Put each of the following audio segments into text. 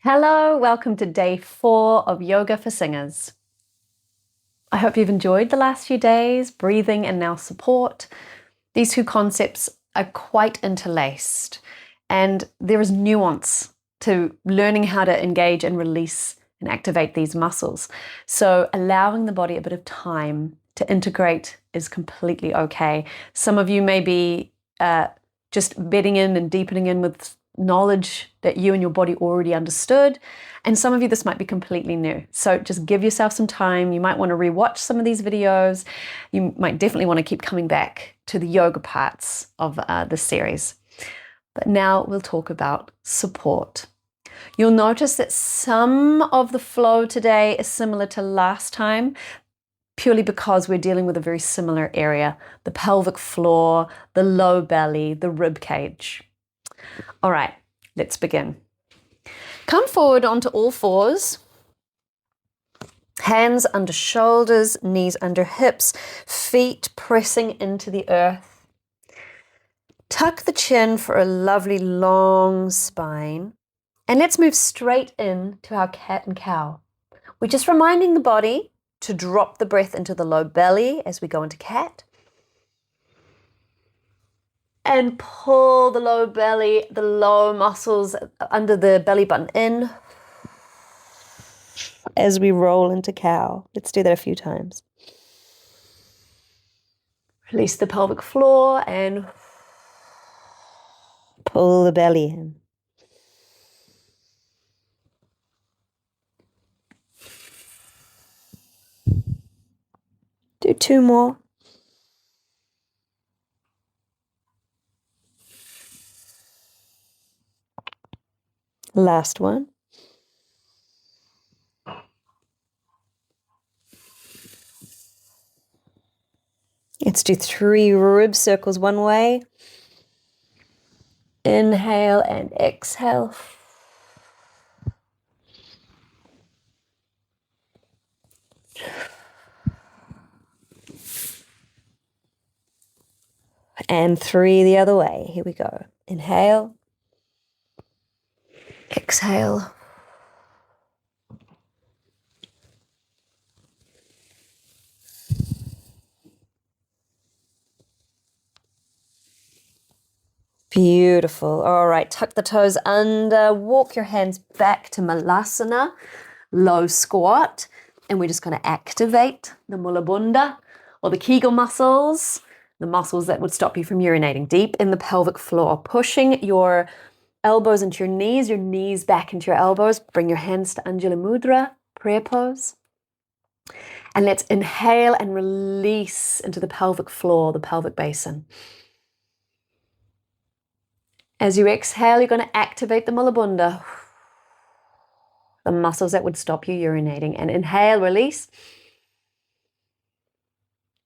Hello, welcome to day 4 of Yoga for Singers. I hope you've enjoyed the last few days, breathing and now support. These two concepts are quite interlaced, and there is nuance to learning how to engage and release and activate these muscles. So allowing the body a bit of time to integrate is completely okay. Some of you may be just bedding in and deepening in with knowledge that you and your body already understood, and some of you this might be completely new. So just give yourself some time. You might want to rewatch some of these videos. You might definitely want to keep coming back to the yoga parts of this series. But now we'll talk about support. You'll notice that some of the flow today is similar to last time, purely because we're dealing with a very similar area: the pelvic floor, the low belly, the rib cage. All right, let's begin. Come forward onto all fours. Hands under shoulders, knees under hips, feet pressing into the earth. Tuck the chin for a lovely long spine. And let's move straight in to our cat and cow. We're just reminding the body to drop the breath into the low belly as we go into cat. And pull the low belly, the low muscles under the belly button in as we roll into cow. Let's do that a few times. Release the pelvic floor and pull the belly in. Do 2 more. Last one. Let's do 3 rib circles one way. Inhale and exhale. And 3 the other way. Here we go. Inhale. Exhale. Beautiful. All right, tuck the toes under, walk your hands back to Malasana, low squat, and we're just going to activate the Mula Bandha or the Kegel muscles, the muscles that would stop you from urinating, deep in the pelvic floor, pushing your elbows into your knees back into your elbows. Bring your hands to Anjali Mudra, prayer pose. And let's inhale and release into the pelvic floor, the pelvic basin. As you exhale, you're going to activate the Mula Bandha, the muscles that would stop you urinating. And inhale, release.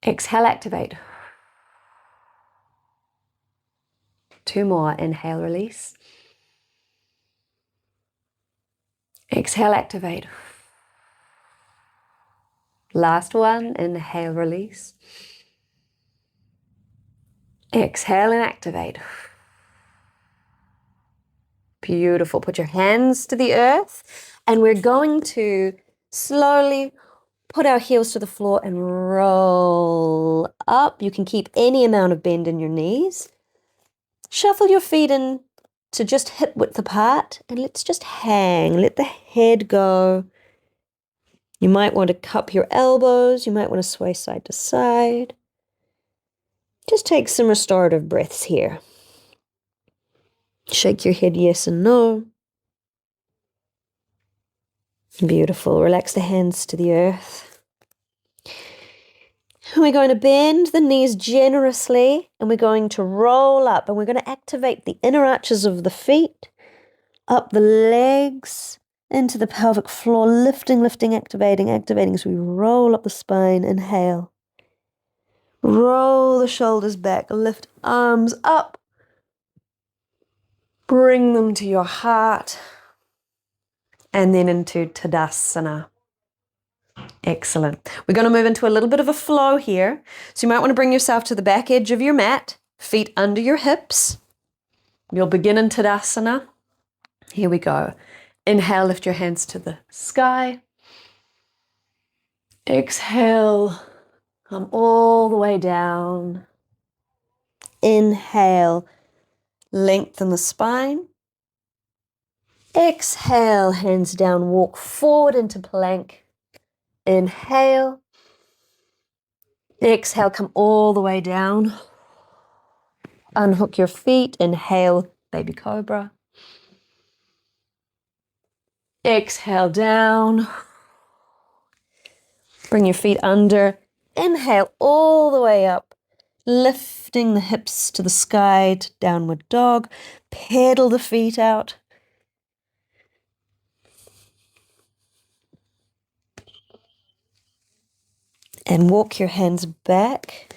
Exhale, activate. 2 more. Inhale, release. Exhale, activate. Last one. Inhale, release. Exhale and activate. Beautiful. Put your hands to the earth, and we're going to slowly put our heels to the floor and roll up. You can keep any amount of bend in your knees. Shuffle your feet in to just hip width apart, and let's just hang. Let the head go. You might want to cup your elbows. You might want to sway side to side. Just take some restorative breaths here. Shake your head yes and no. Beautiful. Relax the hands to the earth. And we're going to bend the knees generously, and we're going to roll up, and we're going to activate the inner arches of the feet, up the legs, into the pelvic floor, lifting, activating as we roll up the spine. Inhale. Roll the shoulders back, lift arms up. Bring them to your heart, and then into Tadasana. Excellent. We're going to move into a little bit of a flow here. So you might want to bring yourself to the back edge of your mat, feet under your hips. You'll begin in Tadasana. Here we go. Inhale, lift your hands to the sky. Exhale, come all the way down. Inhale, lengthen the spine. Exhale, hands down, walk forward into plank. Inhale. Exhale, come all the way down. Unhook your feet. Inhale, baby cobra. Exhale down. Bring your feet under. Inhale all the way up. Lifting the hips to the sky, to downward dog. Pedal the feet out. And walk your hands back.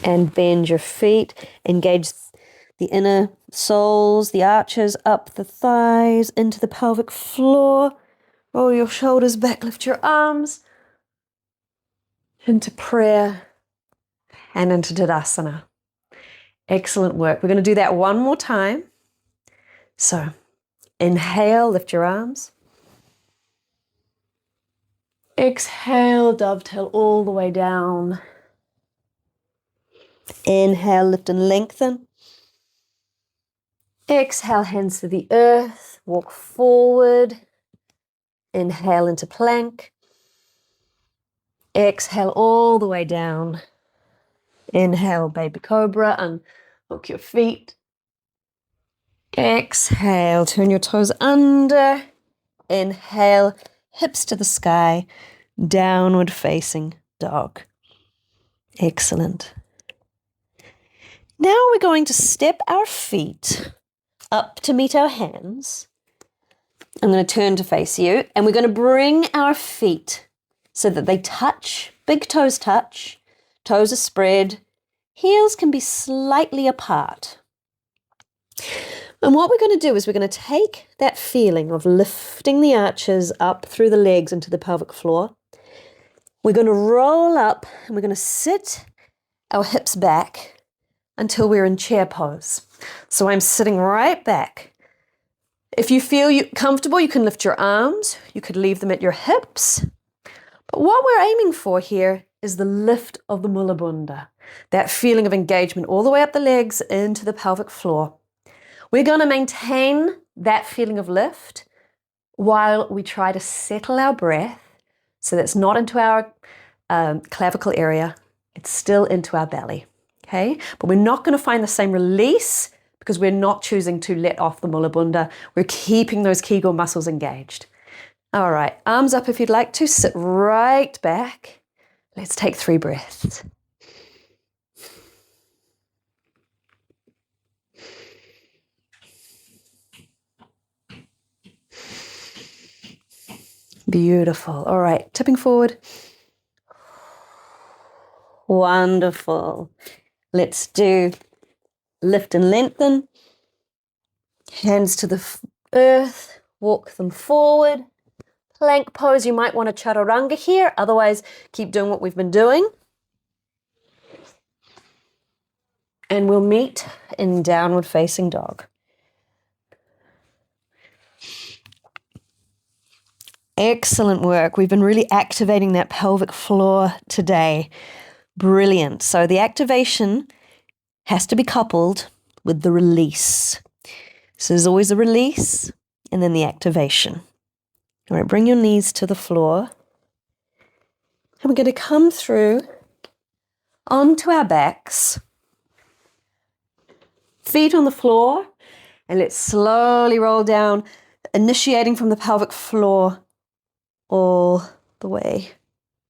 And bend your feet. Engage the inner soles, the arches, up the thighs, into the pelvic floor. Roll your shoulders back, lift your arms. Into prayer and into Tadasana. Excellent work. We're going to do that one more time. So, inhale, lift your arms. Exhale, dovetail all the way down. Inhale, lift and lengthen. Exhale, hands to the earth. Walk forward. Inhale into plank. Exhale all the way down. Inhale, baby cobra. Unhook your feet. Exhale, turn your toes under. Inhale, hips to the sky. Downward facing dog. Excellent. Now we're going to step our feet up to meet our hands. I'm going to turn to face you, and we're going to bring our feet so that they touch, big toes touch, toes are spread, heels can be slightly apart. And what we're going to do is we're going to take that feeling of lifting the arches up through the legs into the pelvic floor. We're going to roll up and we're going to sit our hips back until we're in chair pose. So I'm sitting right back. If you feel comfortable, you can lift your arms. You could leave them at your hips. But what we're aiming for here is the lift of the mula bandha, that feeling of engagement all the way up the legs into the pelvic floor. We're going to maintain that feeling of lift while we try to settle our breath so that's not into our clavicle area. It's still into our belly. Okay? But we're not going to find the same release because we're not choosing to let off the mula bandha. We're keeping those Kegel muscles engaged. All right, arms up if you'd like to. Sit right back. Let's take 3 breaths. Beautiful. All right, tipping forward. Wonderful. Let's do lift and lengthen. Hands to the earth. Walk them forward. Plank pose. You might want a chaturanga here. Otherwise, keep doing what we've been doing. And we'll meet in downward facing dog. Excellent work. We've been really activating that pelvic floor today. Brilliant. So the activation has to be coupled with the release. So there's always a release and then the activation. All right, bring your knees to the floor. And we're going to come through onto our backs. Feet on the floor. And let's slowly roll down, initiating from the pelvic floor all the way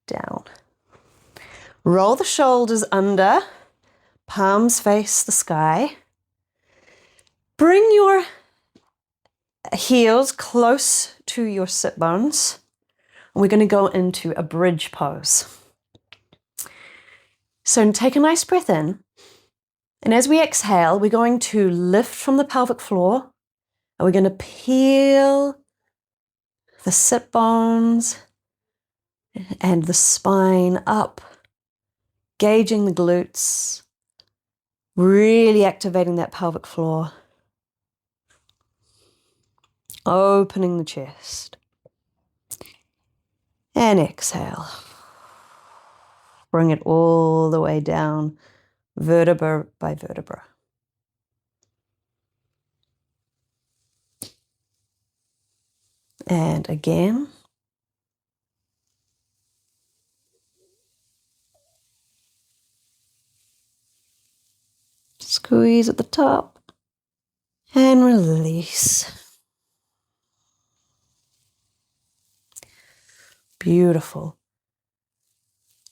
down. Roll the shoulders under, palms face the sky. Bring your heels close to your sit bones. And we're going to go into a bridge pose. So take a nice breath in. And as we exhale, we're going to lift from the pelvic floor. And we're going to peel the sit bones and the spine up, gauging the glutes, really activating that pelvic floor. opening the chest. And exhale. Bring it all the way down, vertebra by vertebra. And again. Squeeze at the top and release. Beautiful.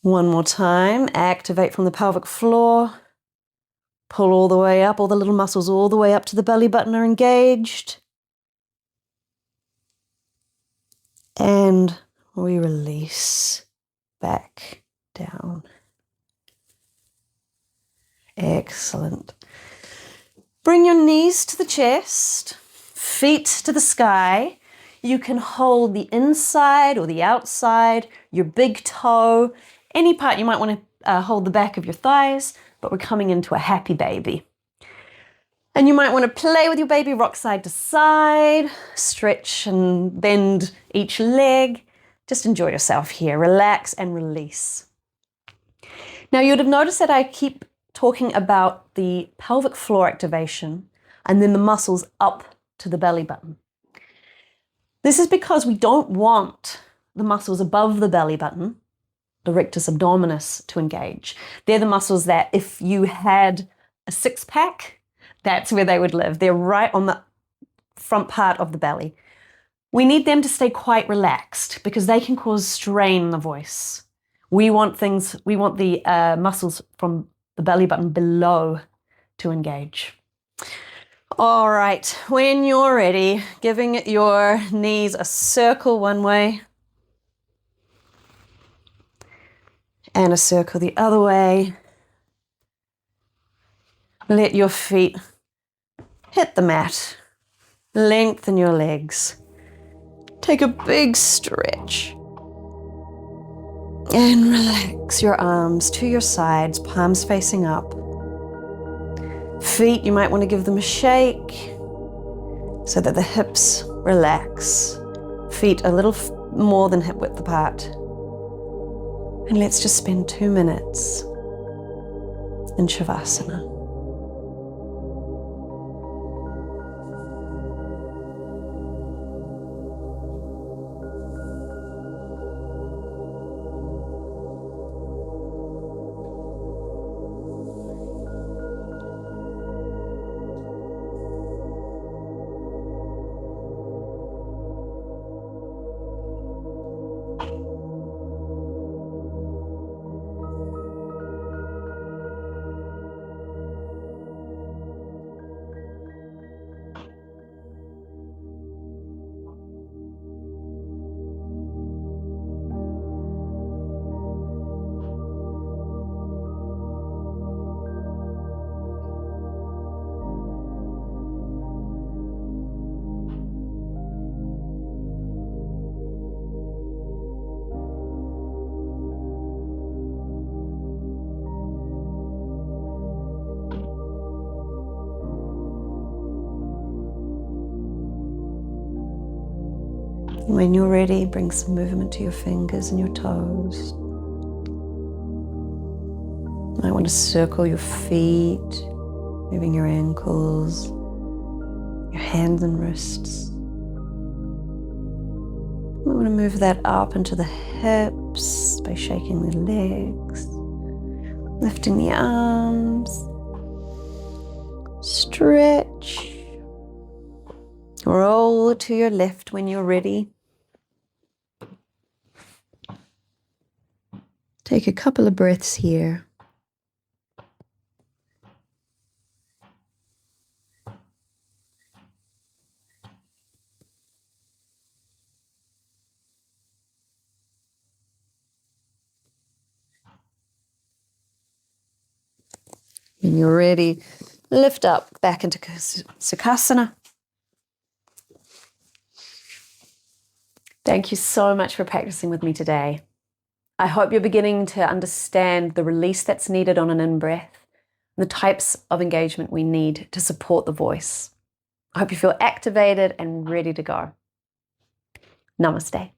One more time. Activate from the pelvic floor. Pull all the way up. All the little muscles all the way up to the belly button are engaged. And we release back down. Excellent. Bring your knees to the chest, feet to the sky. You can hold the inside or the outside, your big toe, any part you might want to hold the back of your thighs, but we're coming into a happy baby. And you might want to play with your baby, rock side to side, stretch and bend each leg. Just enjoy yourself here. Relax and release. Now you would have noticed that I keep talking about the pelvic floor activation and then the muscles up to the belly button. This is because we don't want the muscles above the belly button, the rectus abdominis, to engage. They're the muscles that if you had a six-pack, that's where they would live. They're right on the front part of the belly. We need them to stay quite relaxed because they can cause strain in the voice. We want the muscles from the belly button below to engage. All right, when you're ready, giving your knees a circle one way and a circle the other way. Let your feet hit the mat. Lengthen your legs. Take a big stretch. And relax your arms to your sides, palms facing up. Feet, you might want to give them a shake so that the hips relax. Feet a little more than hip width apart. And let's just spend 2 minutes in Shavasana. When you're ready, bring some movement to your fingers and your toes. You might want to circle your feet, moving your ankles, your hands and wrists. We want to move that up into the hips by shaking the legs, lifting the arms, stretch, roll to your left when you're ready. Take a couple of breaths here. When you're ready, lift up back into Sukhasana. Thank you so much for practicing with me today. I hope you're beginning to understand the release that's needed on an in-breath, the types of engagement we need to support the voice. I hope you feel activated and ready to go. Namaste.